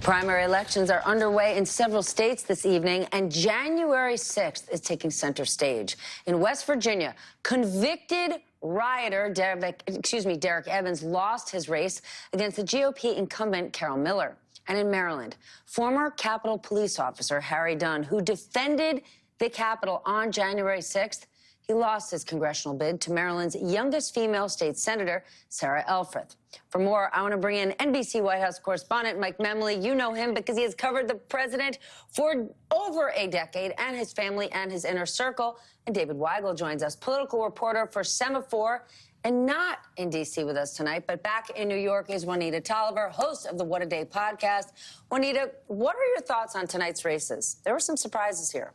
Primary elections are underway in several states this evening, and January 6th is taking center stage. In West Virginia, convicted rioter Derek Evans lost his race against the GOP incumbent Carol Miller. And in Maryland, former Capitol Police officer Harry Dunn, who defended the Capitol on January 6th, he lost his congressional bid to Maryland's youngest female state senator, Sarah Elfreth. For more, I want to bring in NBC White House correspondent Mike Memley. You know him because he has covered the president for over a decade and his family and his inner circle. And David Weigel joins us, political reporter for Semaphore, and not in D.C. with us tonight, but back in New York is Juanita Tolliver, host of the What a Day podcast. Juanita, what are your thoughts on tonight's races? There were some surprises here.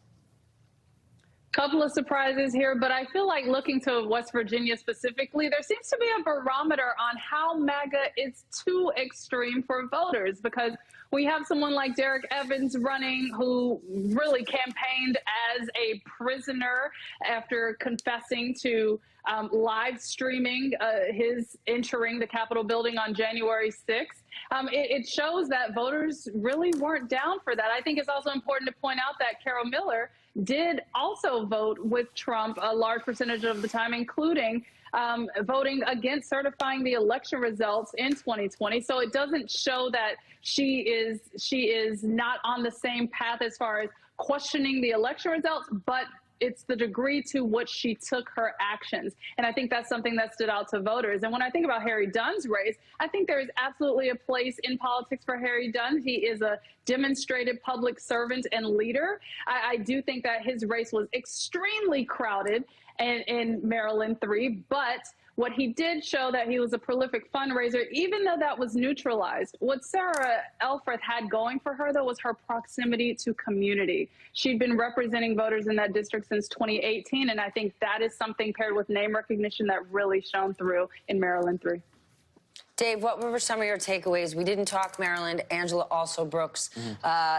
Couple of surprises here, but I feel like looking to West Virginia specifically, there seems to be a barometer on how MAGA is too extreme for voters, because we have someone like Derek Evans running who really campaigned as a prisoner after confessing to live streaming his entering the Capitol building on January 6th. It shows that voters really weren't down for that. I think it's also important to point out that Carol Miller did also vote with Trump a large percentage of the time, including voting against certifying the election results in 2020. So it doesn't show that she is not on the same path as far as questioning the election results, but it's the degree to which she took her actions. And I think that's something that stood out to voters. And when I think about Harry Dunn's race, I think there is absolutely a place in politics for Harry Dunn. He is a demonstrated public servant and leader. I do think that his race was extremely crowded in Maryland 3, but what he did show that he was a prolific fundraiser, even though that was neutralized. What Sarah Elfreth had going for her, though, was her proximity to community. She'd been representing voters in that district since 2018, and I think that is something paired with name recognition that really shone through in Maryland 3. Dave, what were some of your takeaways? We didn't talk Maryland. Angela also Brooks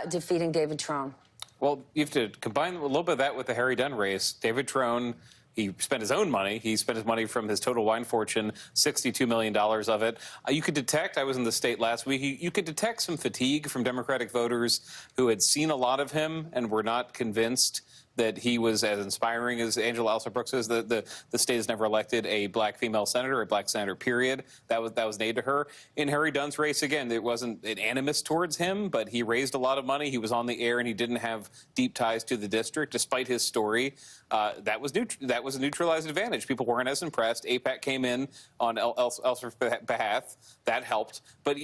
defeating David Trone. Well, you have to combine a little bit of that with the Harry Dunn race. David Trone, he spent his own money. He spent his money from his total wine fortune, $62 million of it. You could detect, I was in the state last week, you could detect some fatigue from Democratic voters who had seen a lot of him and were not convinced that he was as inspiring as Angela Alsop Brooks is. The state has never elected a black female senator, a black senator, period. That was named to her. In Harry Dunn's race, again, it wasn't an animus towards him, but he raised a lot of money. He was on the air, and he didn't have deep ties to the district, despite his story. That was a neutralized advantage. People weren't as impressed. AIPAC came in on Alsop's behalf. That helped. But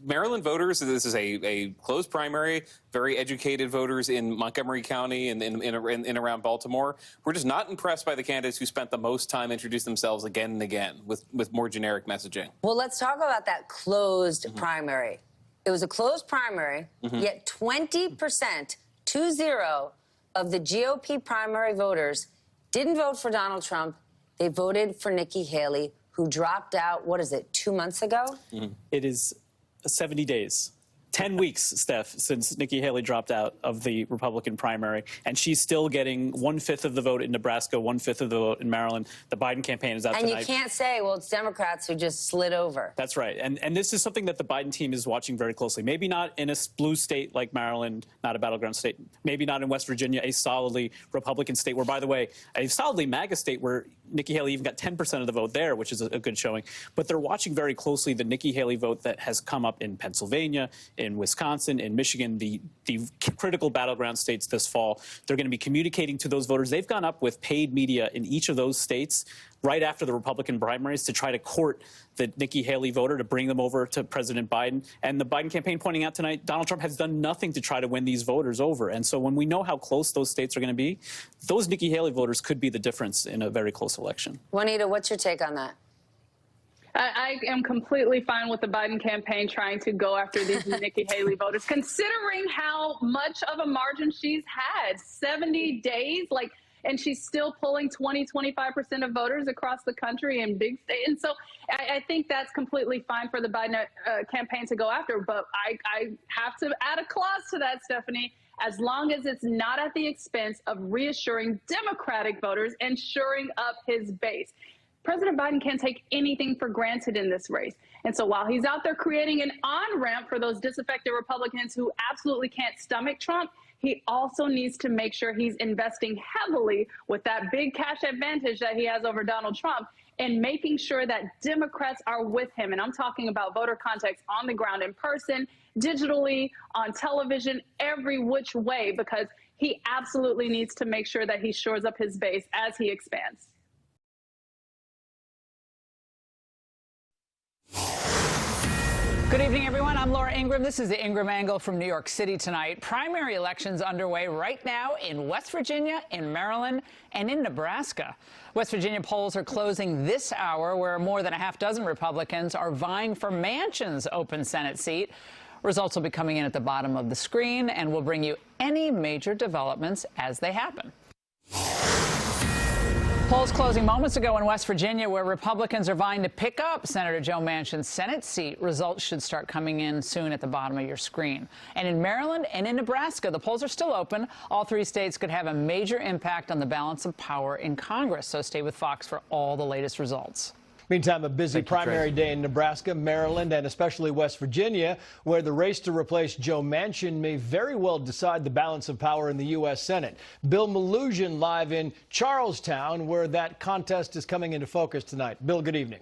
Maryland voters, this is a closed primary, very educated voters in Montgomery County and in around Baltimore. We're just not impressed by the candidates who spent the most time introducing themselves again and again with more generic messaging. Well, let's talk about that closed primary. It was a closed primary, yet 20%, 20, of the GOP primary voters didn't vote for Donald Trump. They voted for Nikki Haley, who dropped out, what is it, 2 months ago? It is 70 days. 10 weeks, Steph, since Nikki Haley dropped out of the Republican primary, and she's still getting 1/5 of the vote in Nebraska, 1/5 of the vote in Maryland. The Biden campaign is out tonight. And you can't say, well, it's Democrats who just slid over. That's right. And this is something that the Biden team is watching very closely. Maybe not in a blue state like Maryland, not a battleground state. Maybe not in West Virginia, a solidly Republican state, where, by the way, a solidly MAGA state where Nikki Haley even got 10% of the vote there, which is a good showing. But they're watching very closely the Nikki Haley vote that has come up in Pennsylvania, in Wisconsin, in Michigan, the critical battleground states this fall. They're going to be communicating to those voters. They've gone up with paid media in each of those states right after the Republican primaries to try to court the Nikki Haley voter, to bring them over to President Biden. And the Biden campaign pointing out tonight, Donald Trump has done nothing to try to win these voters over. And so when we know how close those states are going to be, those Nikki Haley voters could be the difference in a very close election. Juanita, what's your take on that? I am completely fine with the Biden campaign trying to go after these Nikki Haley voters, considering how much of a margin she's had. 70 days, and she's still pulling 20–25% of voters across the country in big states. And so I think that's completely fine for the Biden campaign to go after. But I have to add a clause to that, Stephanie, as long as it's not at the expense of reassuring Democratic voters and shoring up his base. President Biden can't take anything for granted in this race. And so while he's out there creating an on-ramp for those disaffected Republicans who absolutely can't stomach Trump, he also needs to make sure he's investing heavily with that big cash advantage that he has over Donald Trump and making sure that Democrats are with him. And I'm talking about voter contacts on the ground, in person, digitally, on television, every which way, because he absolutely needs to make sure that he shores up his base as he expands. Good evening, everyone. I'm Laura Ingraham. This is the Ingraham Angle from New York City tonight. Primary elections underway right now in West Virginia, in Maryland, and in Nebraska. West Virginia polls are closing this hour, where more than a half dozen Republicans are vying for Manchin's open Senate seat. Results will be coming in at the bottom of the screen, and we'll bring you any major developments as they happen. Polls closing moments ago in West Virginia, where Republicans are vying to pick up Senator Joe Manchin's Senate seat. Results should start coming in soon at the bottom of your screen. And in Maryland and in Nebraska, the polls are still open. All three states could have a major impact on the balance of power in Congress. So stay with Fox for all the latest results. Meantime, a busy primary day in Nebraska, Maryland, and especially West Virginia, where the race to replace Joe Manchin may very well decide the balance of power in the U.S. Senate. Bill Malugin live in Charlestown, where that contest is coming into focus tonight. Bill, good evening.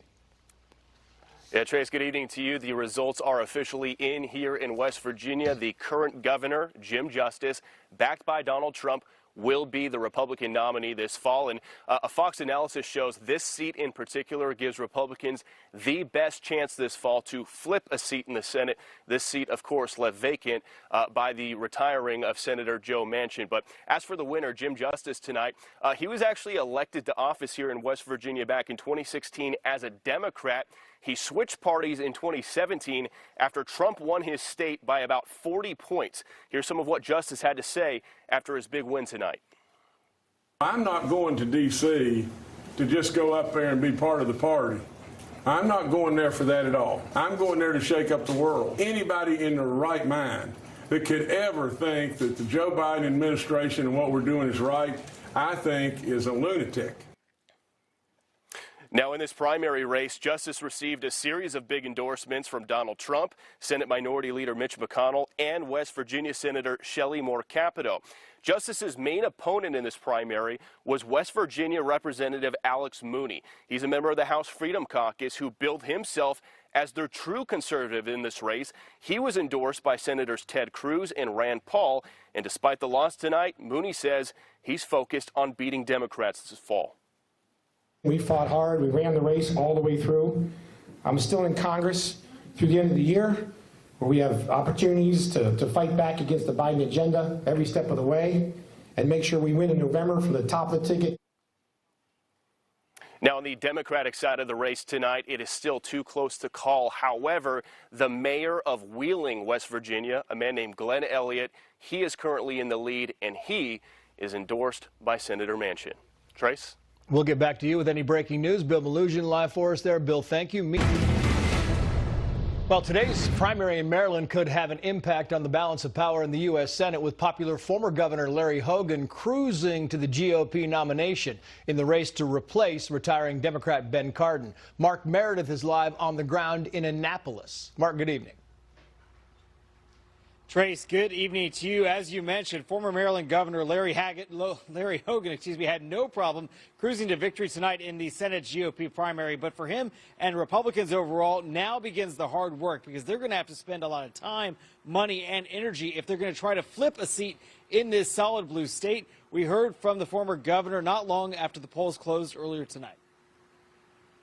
Yeah, Trace, good evening to you. The results are officially in here in West Virginia. The current governor, Jim Justice, backed by Donald Trump, will be the Republican nominee this fall. And a Fox analysis shows this seat in particular gives Republicans the best chance this fall to flip a seat in the Senate. This seat, of course, left vacant by the retiring of Senator Joe Manchin. But as for the winner, Jim Justice, tonight, he was actually elected to office here in West Virginia back in 2016 as a Democrat. He switched parties in 2017 after Trump won his state by about 40 points. Here's some of what Justice had to say after his big win tonight. I'm not going to D.C. to just go up there and be part of the party. I'm not going there for that at all. I'm going there to shake up the world. Anybody in their right mind that could ever think that the Joe Biden administration and what we're doing is right, I think is a lunatic. Now, in this primary race, Justice received a series of big endorsements from Donald Trump, Senate Minority Leader Mitch McConnell, and West Virginia Senator Shelley Moore Capito. Justice's main opponent in this primary was West Virginia Representative Alex Mooney. He's a member of the House Freedom Caucus who billed himself as their true conservative in this race. He was endorsed by Senators Ted Cruz and Rand Paul, and despite the loss tonight, Mooney says he's focused on beating Democrats this fall. We fought hard. We ran the race all the way through. I'm still in Congress through the end of the year, where we have opportunities to fight back against the Biden agenda every step of the way and make sure we win in November from the top of the ticket. Now, on the Democratic side of the race tonight, it is still too close to call. However, the mayor of Wheeling, West Virginia, a man named Glenn Elliott, he is currently in the lead, and he is endorsed by Senator Manchin. Trace? We'll get back to you with any breaking news. Bill Malugin live for us there. Bill, thank you. Well, today's primary in Maryland could have an impact on the balance of power in the U.S. Senate, with popular former Governor Larry Hogan cruising to the GOP nomination in the race to replace retiring Democrat Ben Cardin. Mark Meredith is live on the ground in Annapolis. Mark, good evening. Trace, good evening to you. As you mentioned, former Maryland Governor Larry Hogan, had no problem cruising to victory tonight in the Senate GOP primary. But for him and Republicans overall, now begins the hard work, because they're going to have to spend a lot of time, money, and energy if they're going to try to flip a seat in this solid blue state. We heard from the former governor not long after the polls closed earlier tonight.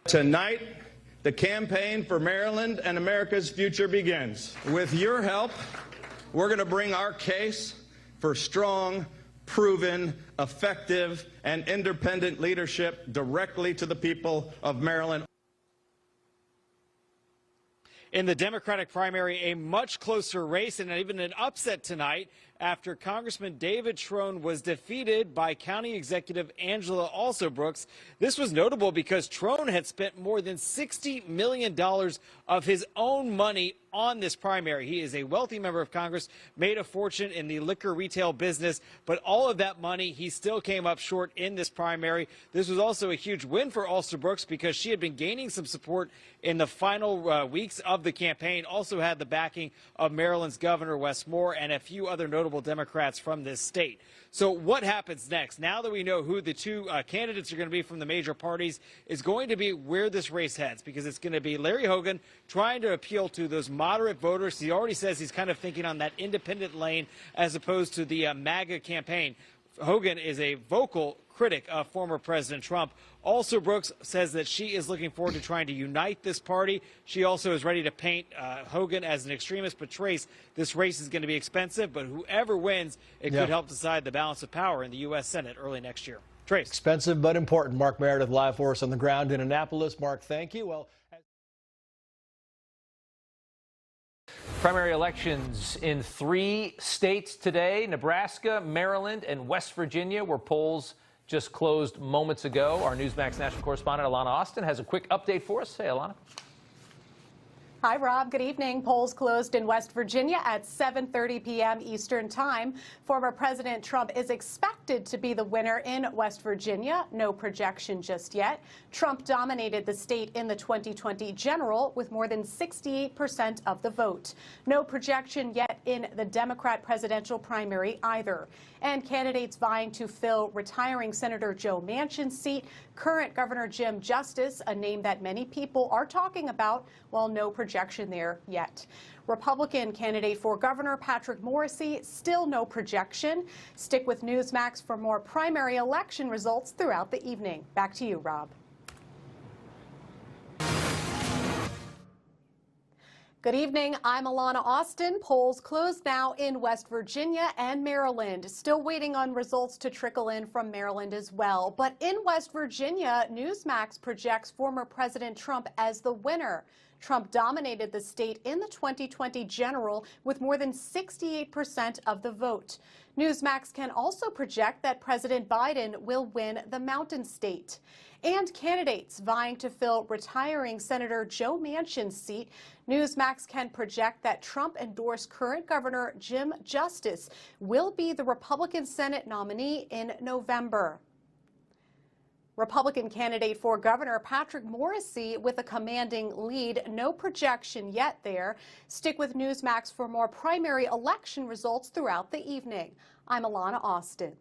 Tonight, the campaign for Maryland and America's future begins. With your help, we're going to bring our case for strong, proven, effective, and independent leadership directly to the people of Maryland. In the Democratic primary, a much closer race and even an upset tonight after Congressman David Trone was defeated by County Executive Angela Alsobrooks. This was notable because Trone had spent more than $60 million of his own money on this primary. He is a wealthy member of Congress, made a fortune in the liquor retail business, but all of that money, he still came up short in this primary. This was also a huge win for Alster-Brooks because she had been gaining some support in the final weeks of the campaign, also had the backing of Maryland's Governor Wes Moore and a few other notable Democrats from this state. So what happens next? Now that we know who the two candidates are going to be from the major parties, is going to be where this race heads, because it's going to be Larry Hogan trying to appeal to those moderate voters. He already says he's kind of thinking on that independent lane as opposed to the MAGA campaign. Hogan is a vocal critic of former President Trump. Alster-Brooks says that she is looking forward to trying to unite this party. She also is ready to paint Hogan as an extremist. But Trace, this race is going to be expensive, but whoever wins, it could help decide the balance of power in the U.S. Senate early next year. Trace. Expensive but important. Mark Meredith live for us on the ground in Annapolis. Mark, thank you. Well, primary elections in 3 states today: Nebraska, Maryland, and West Virginia, where polls just closed moments ago. Our Newsmax national correspondent Alana Austin has a quick update for us. Hey, Alana. Hi, Rob. Good evening. Polls closed in West Virginia at 7:30 p.m. Eastern Time. Former President Trump is expected to be the winner in West Virginia. No projection just yet. Trump dominated the state in the 2020 general with more than 68% of the vote. No projection yet in the Democrat presidential primary either. And candidates vying to fill retiring Senator Joe Manchin's seat, current Governor Jim Justice, a name that many people are talking about, while no projection there yet. Republican candidate for governor Patrick Morrisey, still no projection. Stick with Newsmax for more primary election results throughout the evening. Back to you, Rob. Good evening. I'm Alana Austin. Polls closed now in West Virginia and Maryland. Still waiting on results to trickle in from Maryland as well. But in West Virginia, Newsmax projects former President Trump as the winner. Trump dominated the state in the 2020 general with more than 68% of the vote. Newsmax can also project that President Biden will win the Mountain State. And candidates vying to fill retiring Senator Joe Manchin's seat, Newsmax can project that Trump-endorsed current Governor Jim Justice will be the Republican Senate nominee in November. Republican candidate for governor Patrick Morrisey with a commanding lead. No projection yet there. Stick with Newsmax for more primary election results throughout the evening. I'm Alana Austin.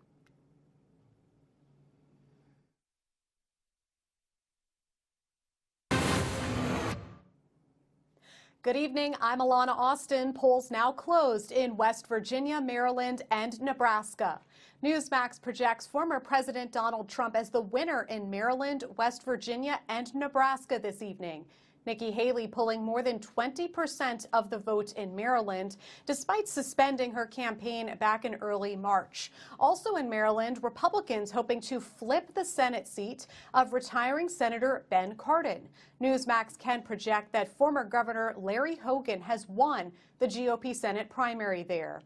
Good evening. I'm Alana Austin. Polls now closed in West Virginia, Maryland, and Nebraska. Newsmax projects former President Donald Trump as the winner in Maryland, West Virginia, and Nebraska this evening. Nikki Haley pulling more than 20% of the vote in Maryland, despite suspending her campaign back in early March. Also in Maryland, Republicans hoping to flip the Senate seat of retiring Senator Ben Cardin. Newsmax can project that former Governor Larry Hogan has won the GOP Senate primary there.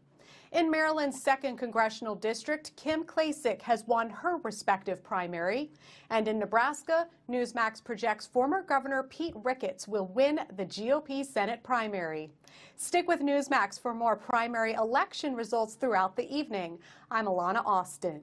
In Maryland's 2nd Congressional District, Kim Klacik has won her respective primary. And in Nebraska, Newsmax projects former Governor Pete Ricketts will win the GOP Senate primary. Stick with Newsmax for more primary election results throughout the evening. I'm Alana Austin.